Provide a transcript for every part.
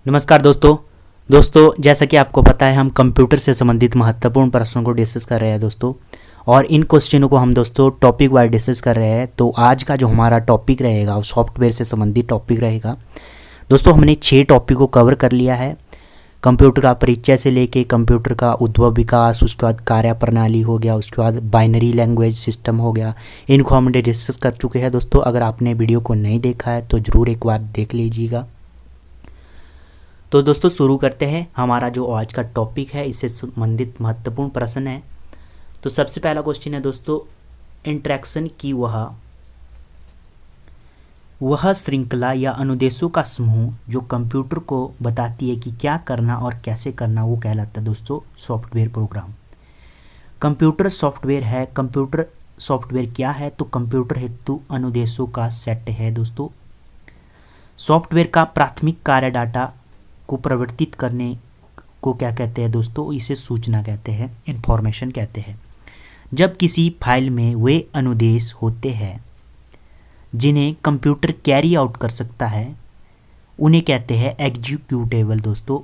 नमस्कार दोस्तों जैसा कि आपको पता है हम कंप्यूटर से संबंधित महत्वपूर्ण प्रश्नों को डिस्कस कर रहे हैं दोस्तों। और इन क्वेश्चनों को हम दोस्तों टॉपिक वाइज डिस्कस कर रहे हैं। तो आज का जो हमारा टॉपिक रहेगा वो सॉफ्टवेयर से संबंधित टॉपिक रहेगा। दोस्तों हमने 6 टॉपिक को कवर कर लिया है। कंप्यूटर का परिचय से लेके कंप्यूटर का उद्भव विकास, उसके बाद कार्यप्रणाली हो गया, उसके बाद बाइनरी लैंग्वेज सिस्टम हो गया, इनको हमने डिस्कस कर चुके हैं दोस्तों। अगर आपने वीडियो को नहीं देखा है तो ज़रूर एक बार देख लीजिएगा। तो दोस्तों शुरू करते हैं। हमारा जो आज का टॉपिक है इससे संबंधित महत्वपूर्ण प्रश्न है। तो सबसे पहला क्वेश्चन है दोस्तों, इंटरेक्शन की वह श्रृंखला या अनुदेशों का समूह जो कंप्यूटर को बताती है कि क्या करना और कैसे करना, वो कहलाता है दोस्तों सॉफ्टवेयर प्रोग्राम। कंप्यूटर सॉफ्टवेयर है। कंप्यूटर सॉफ्टवेयर क्या है? तो कंप्यूटर हेतु अनुदेशों का सेट है दोस्तों। सॉफ्टवेयर का प्राथमिक कार्य डाटा को परिवर्तित करने को क्या कहते हैं दोस्तों? इसे सूचना कहते हैं, इंफॉर्मेशन कहते हैं। जब किसी फाइल में वे अनुदेश होते हैं जिन्हें कंप्यूटर कैरी आउट कर सकता है, उन्हें कहते हैं एग्जीक्यूटेबल दोस्तों।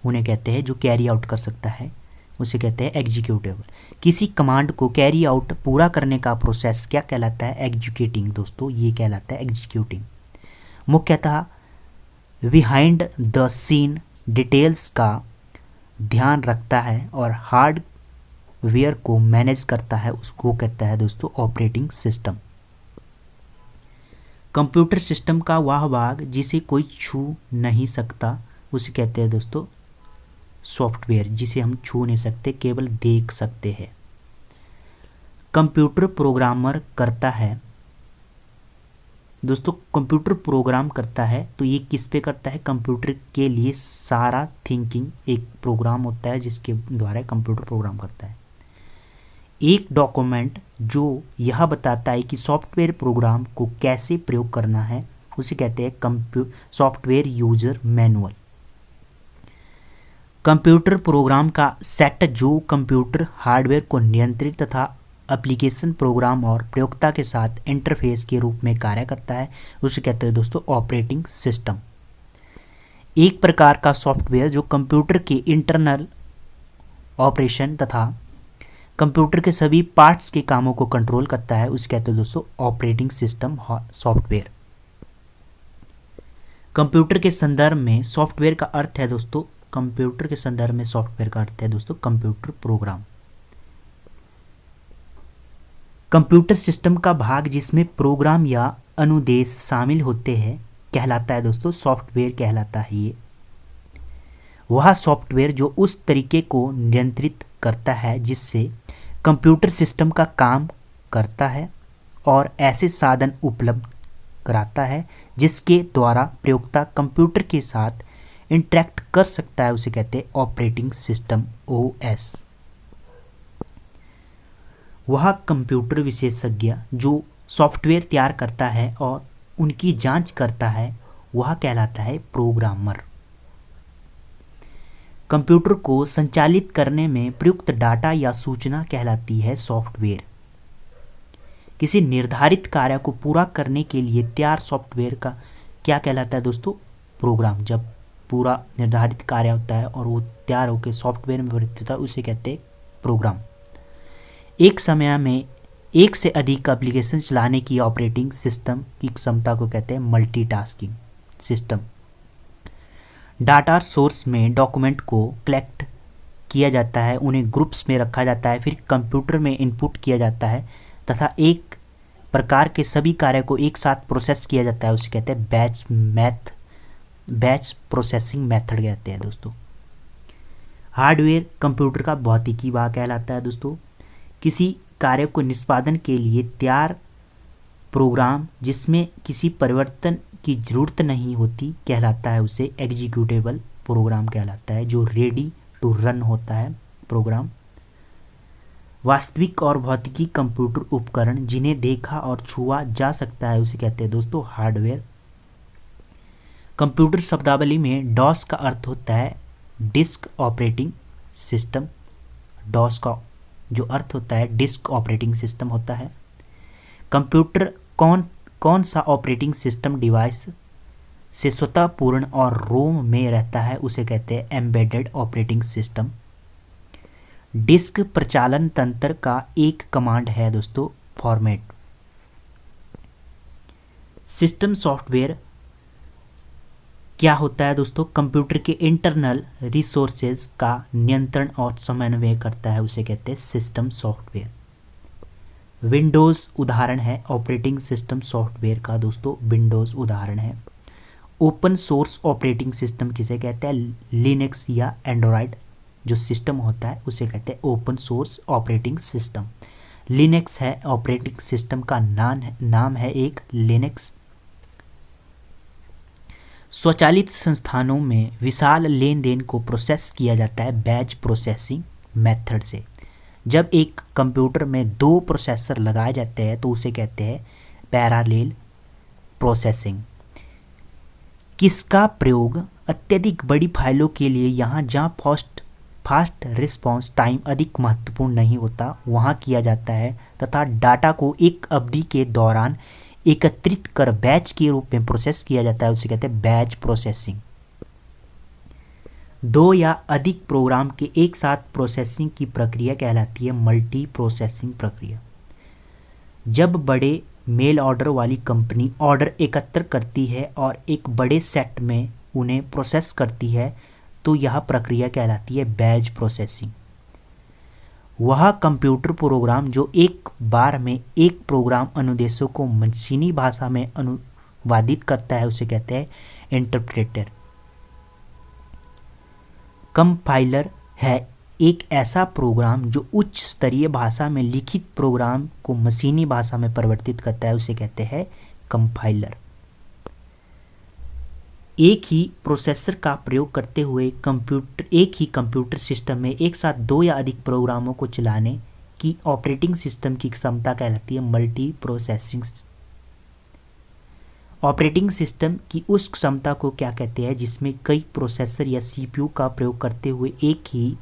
उन्हें कहते हैं जो कैरी आउट कर सकता है उसे कहते हैं एग्जीक्यूटेबल। किसी कमांड को कैरी आउट पूरा करने का प्रोसेस क्या कहलाता है? एग्जीक्यूटिंग दोस्तों, ये कहलाता है एग्जीक्यूटिंग। मुख्यतः बिहाइंड द सीन डिटेल्स का ध्यान रखता है और हार्डवेयर को मैनेज करता है, उसको कहता है दोस्तों ऑपरेटिंग सिस्टम। कंप्यूटर सिस्टम का वह भाग जिसे कोई छू नहीं सकता उसे कहते हैं दोस्तों सॉफ्टवेयर, जिसे हम छू नहीं सकते, केवल देख सकते हैं। कंप्यूटर प्रोग्रामर करता है दोस्तों, कंप्यूटर प्रोग्राम करता है तो ये किस पे करता है? कंप्यूटर के लिए सारा थिंकिंग एक प्रोग्राम होता है जिसके द्वारा कंप्यूटर प्रोग्राम करता है। एक डॉक्यूमेंट जो यह बताता है कि सॉफ्टवेयर प्रोग्राम को कैसे प्रयोग करना है उसे कहते हैं software user manual. Computer program का सेट जो कंप्यूटर हार्डवेयर को नियंत्रित तथा एप्लीकेशन प्रोग्राम और प्रयोक्ता के साथ इंटरफेस के रूप में कार्य करता है उसे कहते हैं दोस्तों ऑपरेटिंग सिस्टम। एक प्रकार का सॉफ्टवेयर जो कंप्यूटर के इंटरनल ऑपरेशन तथा कंप्यूटर के सभी पार्ट्स के कामों को कंट्रोल करता है उसे कहते हैं दोस्तों ऑपरेटिंग सिस्टम सॉफ्टवेयर। कंप्यूटर के संदर्भ में सॉफ्टवेयर का अर्थ है दोस्तों, कंप्यूटर के संदर्भ में सॉफ्टवेयर का अर्थ है दोस्तों कंप्यूटर प्रोग्राम। कंप्यूटर सिस्टम का भाग जिसमें प्रोग्राम या अनुदेश शामिल होते हैं कहलाता है दोस्तों सॉफ्टवेयर कहलाता है। ये वह सॉफ्टवेयर जो उस तरीके को नियंत्रित करता है जिससे कंप्यूटर सिस्टम का काम करता है और ऐसे साधन उपलब्ध कराता है जिसके द्वारा प्रयोक्ता कंप्यूटर के साथ इंटरेक्ट कर सकता है उसे कहते हैं ऑपरेटिंग सिस्टम ओएस। वह कंप्यूटर विशेषज्ञ जो सॉफ्टवेयर तैयार करता है और उनकी जांच करता है वह कहलाता है प्रोग्रामर। कंप्यूटर को संचालित करने में प्रयुक्त डाटा या सूचना कहलाती है सॉफ्टवेयर। किसी निर्धारित कार्य को पूरा करने के लिए तैयार सॉफ्टवेयर का क्या कहलाता है दोस्तों? प्रोग्राम। जब पूरा निर्धारित कार्य होता है और वो तैयार होकर सॉफ्टवेयर में परिवर्तित होता है उसे कहते हैं प्रोग्राम। एक समय में एक से अधिक एप्लीकेशन चलाने की ऑपरेटिंग सिस्टम की क्षमता को कहते हैं मल्टीटास्किंग सिस्टम। डाटा सोर्स में डॉक्यूमेंट को कलेक्ट किया जाता है, उन्हें ग्रुप्स में रखा जाता है, फिर कंप्यूटर में इनपुट किया जाता है तथा एक प्रकार के सभी कार्य को एक साथ प्रोसेस किया जाता है उसे कहते हैं बैच प्रोसेसिंग मेथड कहते हैं दोस्तों। हार्डवेयर कंप्यूटर का भौतिकी भाग कहलाता है दोस्तों। किसी कार्य को निष्पादन के लिए तैयार प्रोग्राम जिसमें किसी परिवर्तन की जरूरत नहीं होती कहलाता है उसे एग्जीक्यूटेबल प्रोग्राम कहलाता है, जो रेडी टू रन होता है प्रोग्राम। वास्तविक और भौतिकी कंप्यूटर उपकरण जिन्हें देखा और छुआ जा सकता है उसे कहते हैं दोस्तों हार्डवेयर। कंप्यूटर शब्दावली में डॉस का अर्थ होता है डिस्क ऑपरेटिंग सिस्टम। डॉस का जो अर्थ होता है डिस्क ऑपरेटिंग सिस्टम होता है। कंप्यूटर कौन सा ऑपरेटिंग सिस्टम डिवाइस से स्वतः पूर्ण और रोम में रहता है उसे कहते हैं एम्बेडेड ऑपरेटिंग सिस्टम। डिस्क प्रचालन तंत्र का एक कमांड है दोस्तों फॉर्मेट। सिस्टम सॉफ्टवेयर क्या होता है दोस्तों? कंप्यूटर के इंटरनल रिसोर्सेज का नियंत्रण और समन्वय करता है, उसे कहते हैं सिस्टम सॉफ्टवेयर। विंडोज़ उदाहरण है ऑपरेटिंग सिस्टम सॉफ्टवेयर का दोस्तों, विंडोज़ उदाहरण है। ओपन सोर्स ऑपरेटिंग सिस्टम किसे कहते हैं? लिनक्स या एंड्रॉयड जो सिस्टम होता है उसे कहते हैं open source operating system. Linux है ऑपरेटिंग सिस्टम का नाम है एक लिनक्स। स्वचालित संस्थानों में विशाल लेन देन को प्रोसेस किया जाता है बैच प्रोसेसिंग मेथड से। जब एक कंप्यूटर में दो प्रोसेसर लगाए जाते हैं तो उसे कहते हैं पैरेलल प्रोसेसिंग। किसका प्रयोग अत्यधिक बड़ी फाइलों के लिए यहाँ जहाँ फास्ट रिस्पांस टाइम अधिक महत्वपूर्ण नहीं होता वहाँ किया जाता है तथा डाटा को एक अवधि के दौरान एकत्रित कर बैच के रूप में प्रोसेस किया जाता है, उसे कहते हैं बैच प्रोसेसिंग। दो या अधिक प्रोग्राम के एक साथ प्रोसेसिंग की प्रक्रिया कहलाती है मल्टी प्रोसेसिंग प्रक्रिया। जब बड़े मेल ऑर्डर वाली कंपनी ऑर्डर एकत्र करती है और एक बड़े सेट में उन्हें प्रोसेस करती है तो यह प्रक्रिया कहलाती है बैच प्रोसेसिंग। वह कंप्यूटर प्रोग्राम जो एक बार में एक प्रोग्राम अनुदेशों को मशीनी भाषा में अनुवादित करता है उसे कहते हैं इंटरप्रेटर। कंपाइलर है एक ऐसा प्रोग्राम जो उच्च स्तरीय भाषा में लिखित प्रोग्राम को मशीनी भाषा में परिवर्तित करता है, उसे कहते हैं कंपाइलर। एक ही प्रोसेसर का प्रयोग करते हुए एक ही कंप्यूटर सिस्टम में एक साथ दो या अधिक प्रोग्रामों को चलाने की ऑपरेटिंग सिस्टम की क्षमता कहलाती है मल्टी प्रोसेसिंग। ऑपरेटिंग सिस्टम की उस क्षमता को क्या कहते हैं जिसमें कई प्रोसेसर या सीपीयू का प्रयोग करते हुए एक ही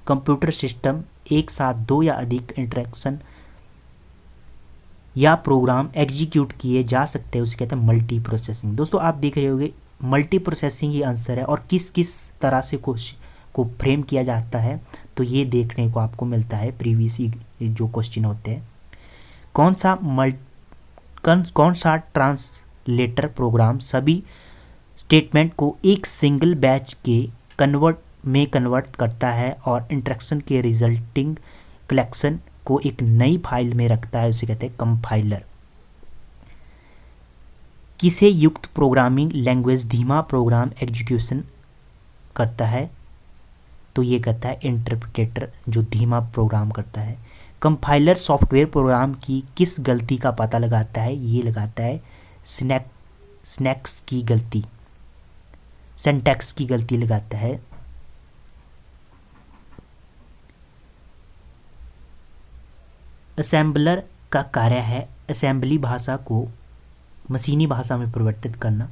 कंप्यूटर सिस्टम एक साथ दो या अधिक इंटरेक्शन या प्रोग्राम एग्जीक्यूट किए जा सकते हैं, उसे कहते हैं मल्टी प्रोसेसिंग। दोस्तों आप देख रहे होंगे मल्टी प्रोसेसिंग ही आंसर है और किस किस तरह से को फ्रेम किया जाता है तो ये देखने को आपको मिलता है प्रीवियस जो क्वेश्चन होते हैं। कौन सा ट्रांसलेटर प्रोग्राम सभी स्टेटमेंट को एक सिंगल बैच के कन्वर्ट करता है और इंटरेक्शन के रिजल्टिंग कलेक्शन को एक नई फाइल में रखता है, उसे कहते हैं कंपाइलर। किसे युक्त प्रोग्रामिंग लैंग्वेज धीमा प्रोग्राम एग्जीक्यूशन करता है तो ये कहता है इंटरप्रेटर जो धीमा प्रोग्राम करता है। कंपाइलर सॉफ्टवेयर प्रोग्राम की किस गलती का पता लगाता है? ये लगाता है सिंटैक्स की गलती लगाता है। असेंबलर का कार्य है असेंबली भाषा को मशीनी भाषा में परिवर्तित करना।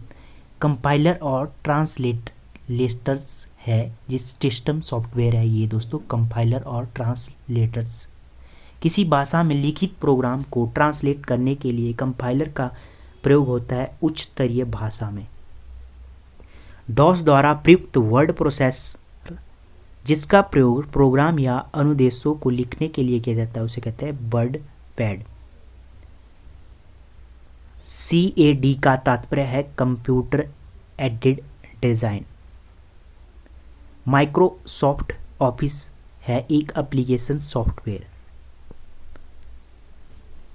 कंपाइलर और ट्रांसलेटर्स है जिस सिस्टम सॉफ्टवेयर है ये दोस्तों कंपाइलर और ट्रांसलेटर्स। किसी भाषा में लिखित प्रोग्राम को ट्रांसलेट करने के लिए कंपाइलर का प्रयोग होता है उच्च स्तरीय भाषा में। डॉस द्वारा प्रयुक्त वर्ड प्रोसेसर जिसका प्रयोग प्रोग्राम या अनुदेशों को लिखने के लिए किया जाता है उसे कहते हैं वर्ड पैड। CAD का तात्पर्य है computer aided design. Microsoft office है एक एप्लीकेशन सॉफ्टवेयर।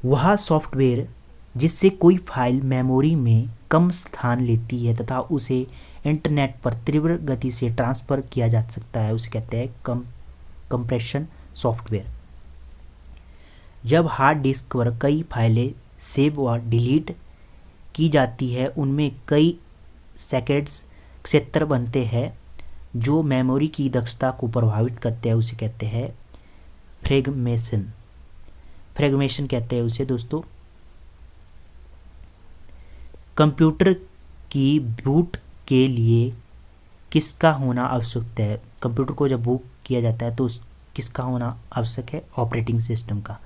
वह सॉफ्टवेयर जिससे कोई फाइल मेमोरी में कम स्थान लेती है तथा उसे इंटरनेट पर तीव्र गति से ट्रांसफ़र किया जा सकता है, उसे कहते हैं कंप्रेशन सॉफ्टवेयर। जब हार्ड डिस्क पर कई फाइलें सेव व डिलीट की जाती है उनमें कई सेकेंड्स क्षेत्र बनते हैं जो मेमोरी की दक्षता को प्रभावित करते हैं, उसे कहते हैं फ्रेगमेशन कहते हैं उसे दोस्तों। कंप्यूटर की बूट के लिए किसका होना आवश्यक है? कंप्यूटर को जब बूट किया जाता है तो किसका होना आवश्यक है? ऑपरेटिंग सिस्टम का।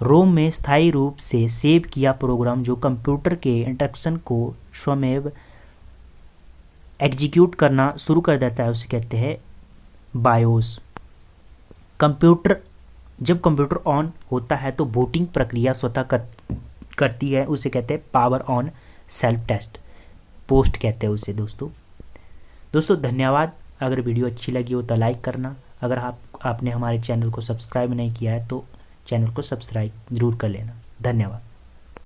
रोम में स्थायी रूप से सेव किया प्रोग्राम जो कंप्यूटर के इंस्ट्रक्शन को स्वयं एग्जीक्यूट करना शुरू कर देता है उसे कहते हैं बायोस। जब कंप्यूटर ऑन होता है तो बूटिंग प्रक्रिया स्वतः करती है, उसे कहते हैं power on self test, post कहते हैं उसे। दोस्तों धन्यवाद। अगर वीडियो अच्छी लगी हो तो लाइक करना। अगर आपने हमारे चैनल को सब्सक्राइब नहीं किया है तो चैनल को सब्सक्राइब ज़रूर कर लेना। धन्यवाद।